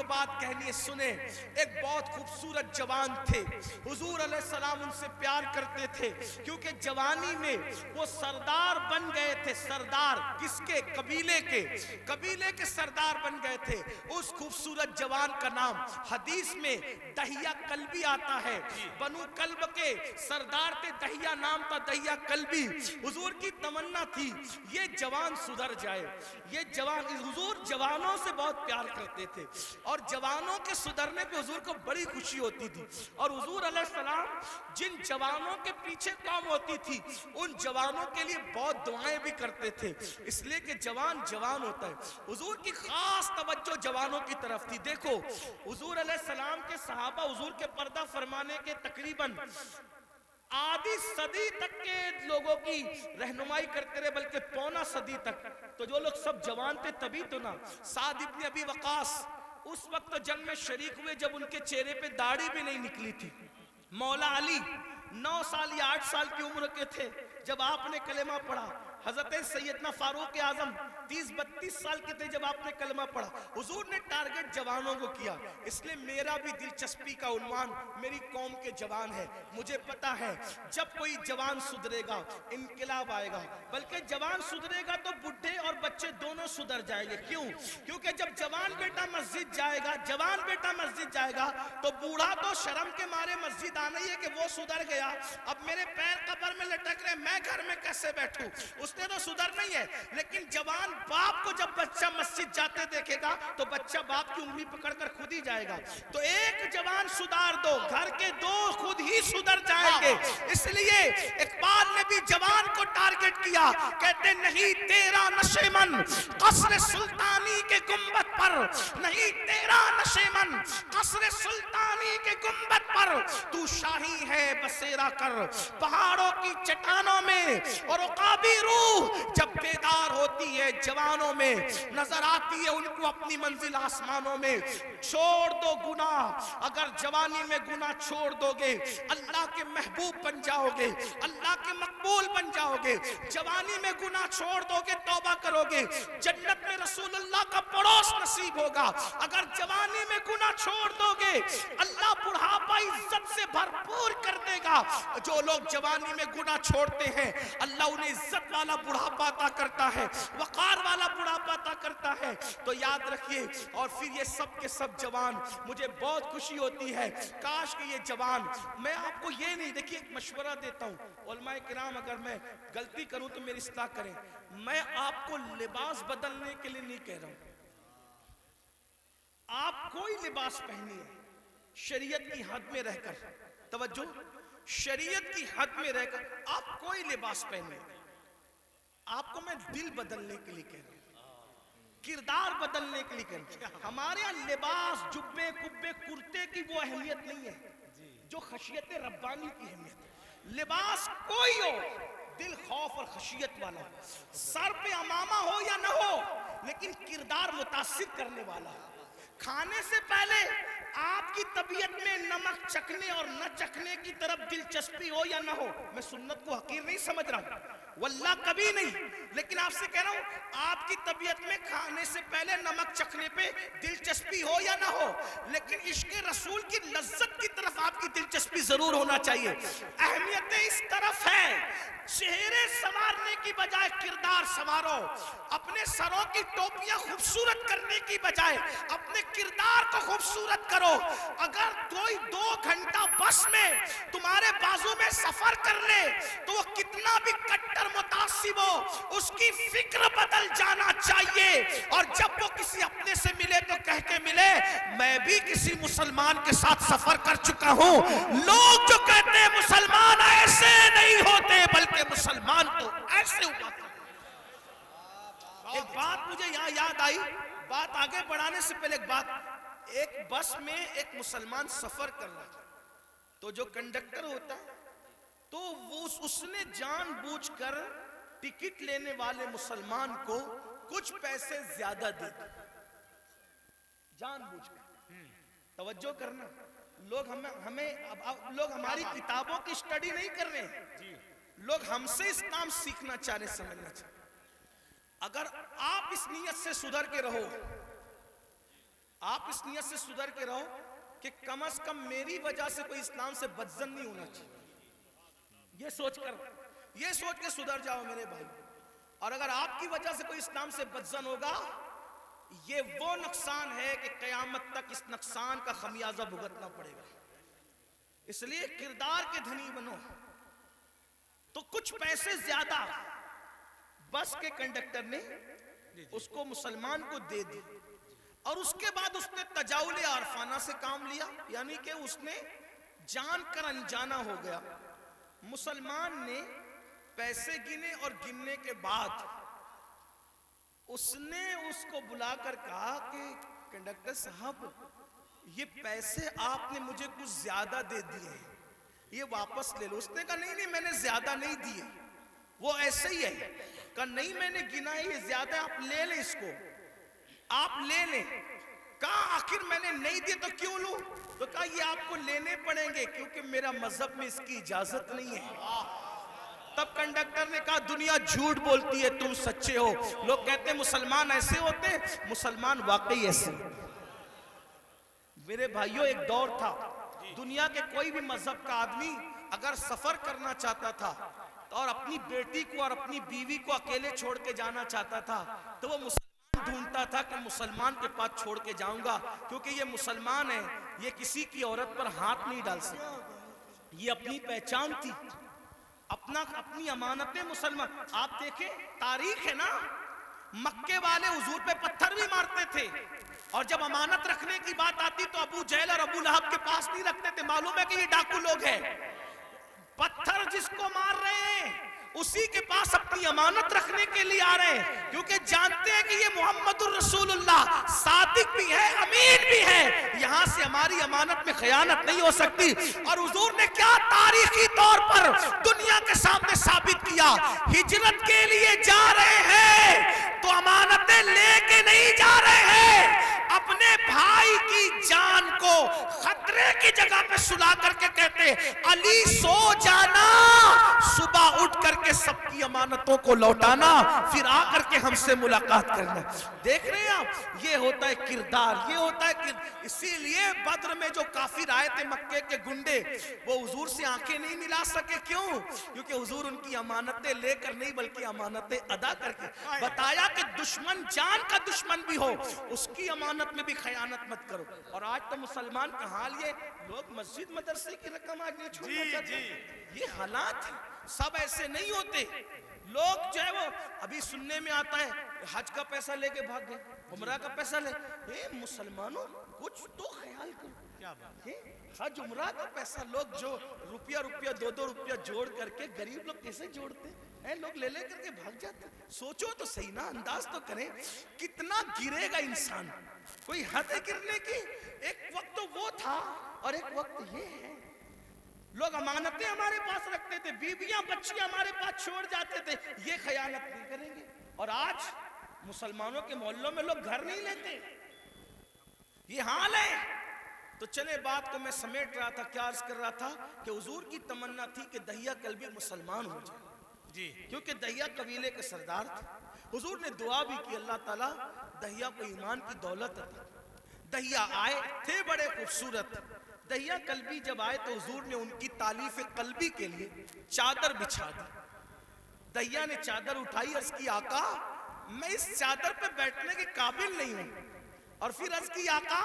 جو بات کہنی ہے سنیں. ایک بہت خوبصورت جوان تھے, حضور علیہ السلام ان سے پیار کرتے تھے کیونکہ جوانی میں وہ سردار بن گئے تھے. سردار کس کے؟ قبیلے کے, قبیلے کے سردار بن گئے تھے. اس خوبصورت جوان کا نام حدیث میں دہیہ کلبی آتا ہے. بنو کلب کے سردار تھے, دہیہ نام تھا, دہیہ کلبی. حضور کی تمنا تھی یہ جوان سدھر جائے. یہ جوان, حضور جوانوں سے بہت پیار کرتے تھے اور جوانوں کے سدھرنے پہ حضور کو بڑی خوشی ہوتی تھی. اور حضور علیہ السلام جن جوانوں کے پیچھے کام ہوتی تھی ان جوانوں کے لیے بہت دعائیں بھی کرتے تھے, اس لیے کہ جوان جوان ہوتا ہے. حضور کی خاص توجہ جوانوں کی طرف تھی. دیکھو حضور علیہ السلام کے صحابہ حضور کے پردہ فرمانے کے تقریباً آدھی صدی تک کے لوگوں کی رہنمائی کرتے رہے, بلکہ پونا صدی تک. تو جو لوگ سب جوان تھے تبھی تو نا. سعد ابن ابی وقاص اس وقت جنگ میں شریک ہوئے جب ان کے چہرے پہ داڑھی بھی نہیں نکلی تھی. مولا علی 9 سال یا 8 سال کی عمر کے تھے جب آپ نے کلمہ پڑھا. حضرت سیدنا فاروق اعظم 30-32 سال کے تھے جب آپ نے کلمہ پڑھا. حضور نے ٹارگٹ جوانوں کو کیا, اس لیے میرا بھی دلچسپی کا عنوان میری قوم کے جوان ہے. مجھے پتا ہے جب کوئی جوان سدھرے گا انقلاب آئے گا, بلکہ جوان سدھرے گا تو بڈھے اور بچے دونوں سدھر جائیں گے. کیوں؟ کیونکہ جب جوان بیٹا مسجد جائے گا, جوان بیٹا مسجد جائے گا تو بوڑھا تو شرم کے مارے مسجد آنا ہی ہے کہ وہ سدھر گیا, اب میرے پیر قبر میں لٹک رہے, میں گھر میں کیسے بیٹھوں. اس نے تو سدھر نہیں ہے. لیکن جوان باپ کو جب بچہ مسجد جاتے دیکھے گا تو بچہ باپ کی انگلی پکڑ کر خود ہی جائے گا. تو ایک جوان سدھار دو, گھر کے 2 خود ہی سدھر جائیں گے. اس لیے اقبال نے بھی جوان کو ٹارگٹ کیا, کہتے نہیں تیرا نشیمن قصر سلطانی کے گنبد پر, نہیں تیرا نشیمن قصر سلطانی کے گنبد پر, تو شاہی ہے بسیرا کر پہاڑوں کی چٹانوں میں. اور عقابی روح جب بیدار ہوتی ہے جوانوں میں, نظر آتی ہے ان کو اپنی منزل آسمانوں میں. چھوڑ دو گناہ, اگر جوانی میں گناہ چھوڑ دو گے اللہ کے محبوب بن جاؤ گے, اللہ کے مقبول بن جاؤ گے. جوانی میں گناہ چھوڑ دو گے, توبہ کرو گے, جنت میں رسول اللہ کا پڑوس نصیب ہوگا. اگر جوانی میں گناہ چھوڑ دو گے اللہ بڑھاپا عزت سے بھرپور کر دے گا. جو لوگ جوانی میں گناہ چھوڑتے ہیں اللہ انہیں عزت والا بڑھاپا عطا کرتا ہے, وقار والا بڑھاپا عطا کرتا ہے. تو یاد رکھیے. اور پھر یہ سب کے سب جوان, مجھے بہت خوشی ہوتی ہے کاش کہ یہ جوان, میں آپ کو یہ نہیں, دیکھیے ایک مشورہ دیتا ہوں علماء کرام, اگر میں غلطی کروں تو میری اصلاح کریں. میں آپ کو لباس بدلنے کے لیے نہیں کہہ رہا ہوں, آپ کوئی لباس پہنیے شریعت کی حد میں رہ کر. توجہ, شریعت کی حد میں رہ کر آپ کوئی لباس پہنے. آپ کو میں دل بدلنے کے لیے کہہ رہا ہوں, کردار بدلنے کے لیے کہہ رہا ہوں. ہمارے یہاں لباس جبے کبے کرتے کی وہ اہمیت نہیں ہے جو خشیت ربانی کی اہمیت ہے. لباس کوئی ہو, دل خوف اور خشیت والا ہو, سر پہ امامہ ہو یا نہ ہو, لیکن کردار متاثر کرنے والا ہو. کھانے سے پہلے آپ کی طبیعت میں نمک چکھنے اور نہ چکھنے کی طرف دلچسپی ہو یا نہ ہو. میں سنت کو حقیر نہیں سمجھ رہا ہوں, واللہ کبھی نہیں, لیکن آپ سے کہہ رہا ہوں آپ کی طبیعت میں کھانے سے پہلے نمک چکھنے پہ دلچسپی ہو یا نہ ہو, لیکن عشق رسول کی لذت کی طرف آپ کی دلچسپی ضرور ہونا چاہیے. اہمیت اس طرف ہے, چہرے سنوارنے کی بجائے کردار سنوارو. اپنے سروں کی ٹوپیاں خوبصورت کرنے کی بجائے اپنے کردار کو خوبصورت کرو. اگر کوئی 2 گھنٹہ بس میں تمہارے بازو میں سفر کر لے تو وہ کتنا بھی کٹر متعصب ہو اس کی فکر بدل جانا چاہیے. اور جب وہ کسی اپنے سے ملے تو کہہ کے ملے میں بھی کسی مسلمان کے ساتھ سفر کر چکا ہوں. لوگ جو کہتے ہیں مسلمان ایسے نہیں ہوتے بلکہ مسلمان تو ایسے ہوا کرتے. ایک بات مجھے یہاں یاد آئی, بات آگے بڑھانے سے پہلے ایک بات. ایک بس میں ایک مسلمان سفر کر رہا تھا, تو جو کنڈکٹر ہوتا ہے تو وہ اس نے جان بوجھ کر ٹکٹ لینے والے مسلمان کو کچھ پیسے زیادہ دے دی, جان بوجھ کر. توجہ کرنا, لوگ لوگ ہماری کتابوں کی سٹڈی نہیں کر رہے ہیں, لوگ ہم سے اسلام سیکھنا چاہ رہے, سمجھنا چاہ رہے. اگر آپ اس نیت سے سدھر کے رہو آپ اس نیت سے سدھر کے رہو کہ کم از کم میری وجہ سے کوئی اسلام سے بدزن نہیں ہونا چاہیے، یہ سوچ کے سدھر جاؤ میرے بھائی. اور اگر آپ کی وجہ سے کوئی اسلام سے بدزن ہوگا، یہ وہ نقصان ہے کہ قیامت تک اس نقصان کا خمیازہ بھگتنا پڑے گا. اس لیے کردار کے دھنی بنو. تو کچھ پیسے زیادہ بس کے کنڈکٹر نے اس کو مسلمان کو دے دی، اور اس کے بعد اس نے تجاول عارفانہ سے کام لیا، یعنی کہ اس نے جان کر انجانا ہو گیا. مسلمان نے پیسے گنے اور گننے کے بعد اس نے اس کو بلا کر کہا کہ کنڈکٹر صاحب یہ پیسے آپ نے مجھے کچھ زیادہ دے دیے ہیں، یہ واپس لے لو. اس نے کہا نہیں میں نے زیادہ نہیں دیے، وہ ایسے ہی ہے. کہا نہیں میں نے گنا ہے، یہ زیادہ ہے، آپ لے لیں اس کو، آپ لے لیں. کہا آخر میں نے نہیں دیے تو کیوں لوں؟ تو کہا یہ آپ کو لینے پڑیں گے کیونکہ میرا مذہب میں اس کی اجازت نہیں ہے. تب کنڈکٹر نے کہا دنیا جھوٹ بولتی ہے، تم سچے ہو. لوگ کہتے ہیں مسلمان ایسے ہوتے ہیں، مسلمان واقعی ایسے. میرے بھائیوں ایک دور تھا دنیا کے کوئی بھی مذہب کا آدمی اگر سفر کرنا چاہتا تھا اور اپنی بیٹی کو اور اپنی بیوی کو اکیلے چھوڑ کے جانا چاہتا تھا تو وہ مسلمان ڈھونڈتا تھا کہ مسلمان کے پاس چھوڑ کے جاؤں گا کیونکہ یہ مسلمان ہے، یہ کسی کی عورت پر ہاتھ نہیں ڈال سکتا. یہ اپنی پہچان تھی، اپنی امانتیں. مسلمان آپ دیکھیں تاریخ ہے نا، مکے والے حضور پہ پتھر بھی مارتے تھے، اور جب امانت رکھنے کی بات آتی تو ابو جہل اور ابو لہب کے پاس نہیں رکھتے تھے. معلوم ہے کہ یہ ڈاکو لوگ ہیں. پتھر جس کو مار رہے ہیں اسی کے پاس اپنی امانت رکھنے کے لیے آ رہے ہیں کیونکہ جانتے ہیں کہ یہ محمد الرسول اللہ صادق بھی ہے، امین بھی ہے، یہاں سے ہماری امانت میں خیانت نہیں ہو سکتی. اور حضور نے کیا تاریخی طور پر دنیا کے سامنے ثابت کیا، ہجرت کے لیے جا رہے ہیں تو امانتیں لے کے نہیں جا رہے ہیں، اپنے بھائی کی جان کو خطرے کی جگہ پہ سلا کر کے کہتے علی سو جانا، صبح اٹھ کر کے سب کی امانتوں کو لوٹانا، پھر آ کر کے ہم سے ملاقات کرنا. دیکھ رہے ہیں آپ، یہ ہوتا ہے کردار، یہ ہوتا ہے اسی لیے بدر میں جو کافر آئے تھے مکے کے گنڈے، وہ حضور سے آنکھیں نہیں ملا سکے. کیوں؟ کیونکہ حضور ان کی امانتیں لے کر نہیں بلکہ امانتیں ادا کر کے بتایا کہ دشمن جان کا دشمن بھی ہو اس کی امانت میں بھی خیانت مت کرو. اور آج تو مسلمان کا حال یہ، لوگ مسجد مدرسے کی رقم آج نہیں چھوڑنا چاہتے. یہ حالات ہیں، سب ایسے نہیں ہوتے. لوگ جو ہے وہ ابھی سننے میں آتا ہے حج کا پیسہ لے کے بھاگ گئے، عمرہ کا پیسہ لے. اے مسلمانوں کچھ تو خیال کرو، حج عمرہ کا پیسہ لوگ جو روپیہ 2 روپیہ جوڑ کر کے غریب لوگ کیسے جوڑتے ہیں، لوگ لے لے کر کے بھاگ جاتے ہیں. سوچو تو صحیح نا، انداز تو کریں کتنا گرے گا انسان. کوئی حد ہے گرنے کی. ایک وقت تو وہ تھا اور ایک وقت یہ ہے. لوگ امانتیں ہمارے پاس رکھتے تھے، بیویاں بچیاں ہمارے پاس چھوڑ جاتے تھے، یہ خیانت نہیں کریں گے. اور آج مسلمانوں کے محلوں میں لوگ گھر نہیں لیتے، یہ حال ہے. تو چلے بات کو میں سمیٹ رہا تھا، کیا عرض کر رہا تھا کہ حضور کی تمنا تھی کہ دہیا کلبی مسلمان ہو جائے جی، کیونکہ دہیا قبیلے کے سردار تھے. حضور نے دعا بھی کی اللہ تعالیٰ دہیا کو ایمان کی دولت عطا. دہیا آئے تھے بڑے خوبصورت. دہیا قلبی جب آئے تو حضور نے ان کی تالیف قلبی کے لیے چادر بچھا دی. دہیا نے چادر اٹھائی، عرض کی آقا میں اس چادر پہ بیٹھنے کے قابل نہیں ہوں. اور پھر عرض کی آقا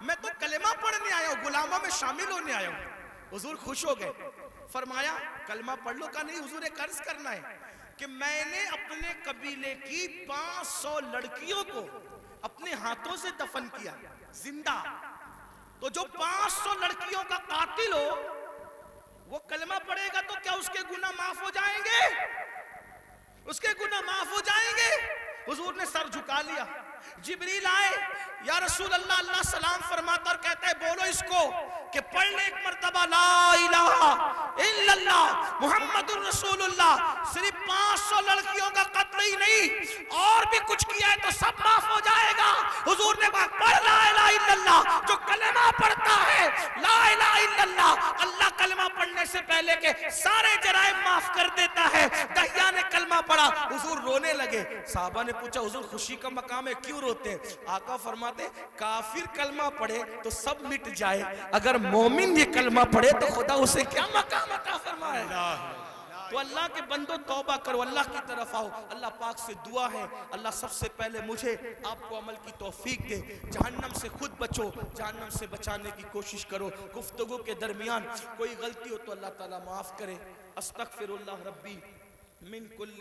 میں تو کلمہ پڑھنے آیا ہوں، غلاموں میں شامل ہونے آیا ہوں. حضور خوش ہو گئے، فرمایا کلمہ پڑھ لو. کا نہیں حضور ایک عرض کرنا ہے کہ میں نے اپنے قبیلے کی 500 لڑکیوں کو اپنے ہاتھوں سے دفن کیا زندہ. تو جو 500 لڑکیوں کا قاتل ہو وہ کلمہ پڑھے گا تو کیا اس کے گناہ معاف ہو جائیں گے؟ اس کے گناہ معاف ہو جائیں گے. حضور نے سر جھکا لیا. جبریل آئے، یا رسول اللہ، اللہ سلام فرماتا اور کہتا ہے بولو اس کو کہ پڑھ لے ایک مرتبہ لا الہ الا اللہ محمد الرسول اللہ. صرف 500 لڑکیوں کا قتل ہی نہیں اور بھی کچھ کیا ہے تو سب معاف ہو جائے گا. حضور نے کہا پڑھ لا الہ الا اللہ. جو کلمہ پڑھتا ہے لا الہ الا اللہ، اللہ کلمہ پڑھنے مرنے سے پہلے کے سارے جرائم معاف کر دیتا ہے۔ دہیا نے کلمہ پڑھا، حضور رونے لگے۔ صحابہ نے پوچھا حضور خوشی کا مقام ہے کیوں روتے ہیں؟ آقا فرماتے کافر کلمہ پڑھے تو سب مٹ جائے، اگر مومن یہ کلمہ پڑھے تو خدا اسے کیا مقام عطا فرمائے۔ تو اللہ کے بندو توبہ کرو، اللہ کی طرف آؤ۔ اللہ پاک سے دعا ہے اللہ سب سے پہلے مجھے آپ کو عمل کی توفیق دے، جہنم سے خود بچو، جہنم سے بچانے کی کوشش کرو۔ گفتگو کے درمیان کوئی غلطی ہو تو اللہ تعالیٰ معاف کرے۔ استغفر اللہ ربی من کل